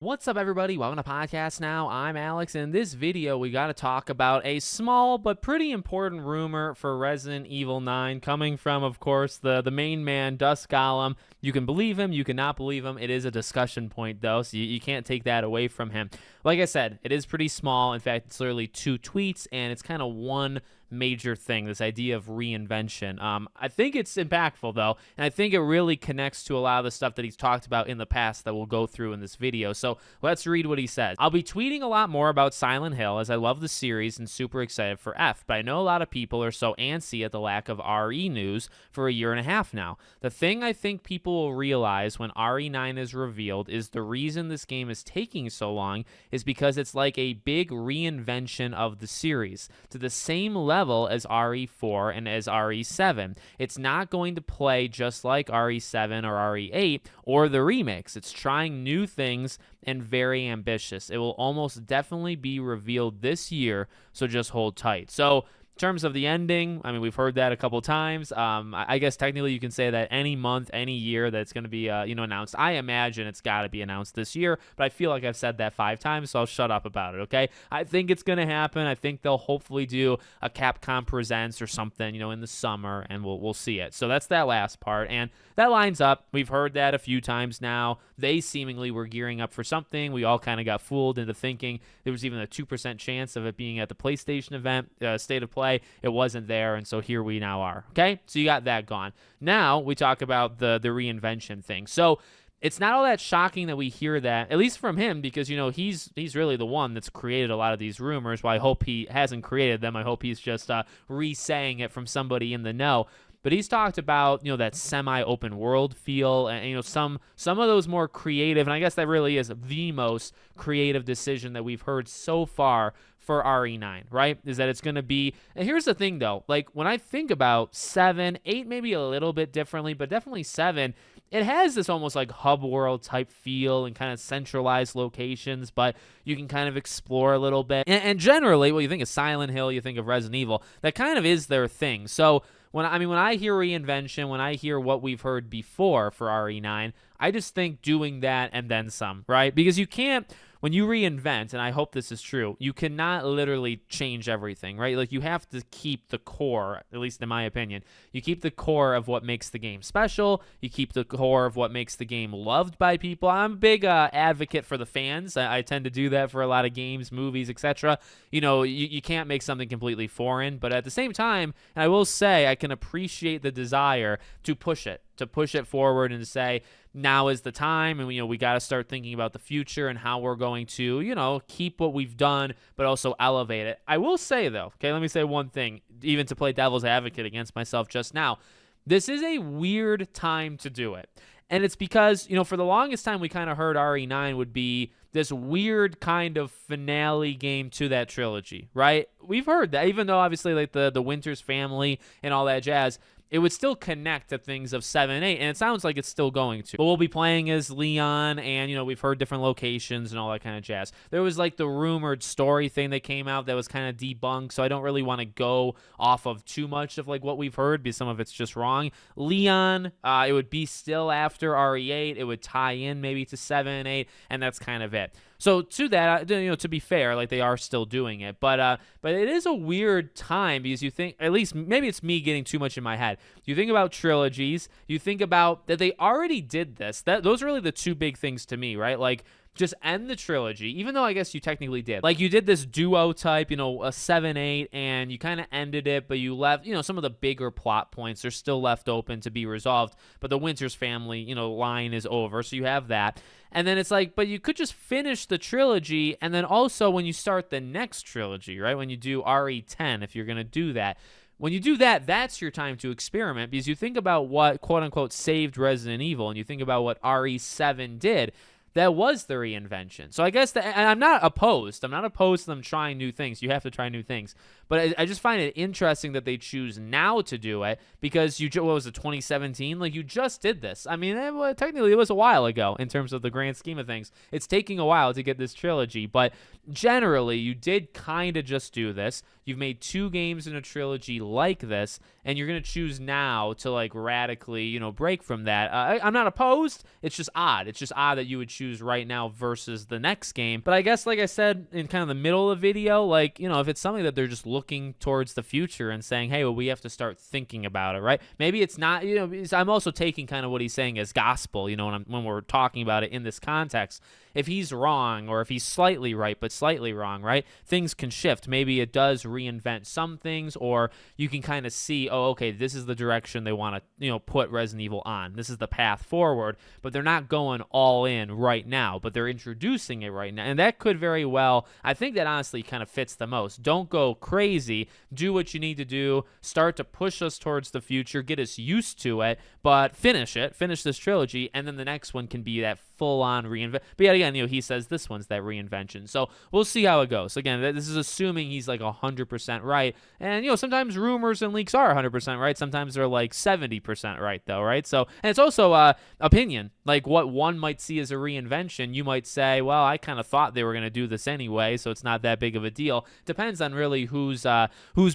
What's up, everybody? Welcome to Podcast Now. I'm Alex. In this video, we got to talk about a small but pretty important rumor for Resident Evil 9 coming from, of course, the main man, Dusk Golem. You can believe him, you cannot believe him. It is a discussion point, though, so you can't take that away from him. Like I said, it is pretty small. In fact, it's literally 2 tweets, and it's kind of one major thing, this idea of reinvention. I think it's impactful, though, and I think it really connects to a lot of the stuff that he's talked about in the past that we'll go through in this video. So let's read what he says. I'll be tweeting a lot more about Silent Hill as I love the series and super excited for F, but I know a lot of people are so antsy at the lack of RE news for a year and a half now. The thing I think people will realize when RE9 is revealed is the reason this game is taking so long is because it's like a big reinvention of the series to the same level as RE4 and as RE7. It's not going to play just like RE7 or RE8 or the remakes. It's trying new things and very ambitious. It will almost definitely be revealed this year, so just hold tight. So in terms of the ending, I mean, we've heard that a couple times. I guess technically you can say that any month, any year that it's going to be, announced. I imagine it's got to be announced this year, but I feel like I've said that 5 times, so I'll shut up about it, okay? I think it's going to happen. I think they'll hopefully do a Capcom Presents or something, in the summer, and we'll see it. So that's that last part, and that lines up. We've heard that a few times now. They seemingly were gearing up for something. We all kind of got fooled into thinking there was even a 2% chance of it being at the PlayStation event, State of Play. It wasn't there, and so here we now are, okay? So you got that gone. Now we talk about the reinvention thing. So it's not all that shocking that we hear that, at least from him, because, he's really the one that's created a lot of these rumors. Well, I hope he hasn't created them. I hope he's just re-saying it from somebody in the know. But he's talked about, that semi-open world feel and, some of those more creative, and I guess that really is the most creative decision that we've heard so far for RE9, right? Is that it's going to be, and here's the thing though, like when I think about 7, 8 maybe a little bit differently, but definitely 7, it has this almost like hub world type feel and kind of centralized locations, but you can kind of explore a little bit. And generally, when you think of Silent Hill, you think of Resident Evil, that kind of is their thing. So when I hear reinvention, when I hear what we've heard before for RE9, I just think doing that and then some, right? Because you can't, when you reinvent, and I hope this is true, you cannot literally change everything, right? Like you have to keep the core, at least in my opinion. You keep the core of what makes the game special. You keep the core of what makes the game loved by people. I'm a big advocate for the fans. I tend to do that for a lot of games, movies, etc. You can't make something completely foreign, but at the same time, and I will say I can appreciate the desire to push it forward and to say, now is the time, and we got to start thinking about the future and how we're going to, keep what we've done, but also elevate it. I will say, though, okay, let me say one thing, even to play devil's advocate against myself just now. This is a weird time to do it. And it's because, for the longest time, we kind of heard RE9 would be this weird kind of finale game to that trilogy, right? We've heard that, even though obviously like the Winters family and all that jazz, it would still connect to things of 7 and 8, and it sounds like it's still going to. But we'll be playing as Leon, and, we've heard different locations and all that kind of jazz. There was, like, the rumored story thing that came out that was kind of debunked, so I don't really want to go off of too much of, like, what we've heard, because some of it's just wrong. Leon, it would be still after RE8. It would tie in maybe to 7 and 8, and that's kind of it. So to that, to be fair, like they are still doing it, but it is a weird time because you think, at least maybe it's me getting too much in my head. You think about trilogies, you think about that they already did this. Those are really the 2 big things to me, right? Like just end the trilogy, even though I guess you technically did. Like you did this duo type, a 7-8, and you kind of ended it, but you left, some of the bigger plot points are still left open to be resolved, but the Winters family, line is over, so you have that. And then it's like, but you could just finish the trilogy, and then also when you start the next trilogy, right, when you do RE10, if you're going to do that, when you do that, that's your time to experiment, because you think about what, quote-unquote, saved Resident Evil, and you think about what RE7 did. That was the reinvention. So I guess and I'm not opposed. I'm not opposed to them trying new things. You have to try new things. But I just find it interesting that they choose now to do it because what was it, 2017? Like, you just did this. I mean, technically, it was a while ago in terms of the grand scheme of things. It's taking a while to get this trilogy, but generally, you did kind of just do this. You've made 2 games in a trilogy like this, and you're going to choose now to, like, radically, break from that. I'm not opposed. It's just odd. It's just odd that you would issues right now versus the next game. But I guess, like I said, in kind of the middle of the video, like, you know, if it's something that they're just looking towards the future and saying, hey, well, we have to start thinking about it, right? Maybe it's not, you know, I'm also taking kind of what he's saying as gospel, you know, when we're talking about it in this context. If he's wrong, or if he's slightly right but slightly wrong, right, things can shift. Maybe it does reinvent some things, or you can kind of see, oh, okay, this is the direction they want to, you know, put Resident Evil on. This is the path forward, but they're not going all in right now, but they're introducing it right now. And that could very well, I think that honestly kind of fits the most. Don't go crazy. Do what you need to do. Start to push us towards the future, get us used to it, but finish this trilogy, and then the next one can be that full-on reinvent. But yet again, you know, he says this one's that reinvention. So we'll see how it goes. Again, this is assuming he's like 100% right. And, you know, sometimes rumors and leaks are 100% right. Sometimes they're like 70% right, though, right? So, and it's also opinion. Like what one might see as a reinvention, you might say, well, I kind of thought they were going to do this anyway, so it's not that big of a deal. Depends on really who's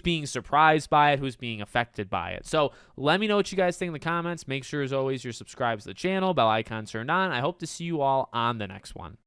being surprised by it, who's being affected by it. So let me know what you guys think in the comments. Make sure, as always, you're subscribed to the channel, bell icon turned on. I hope to see you all on the next one.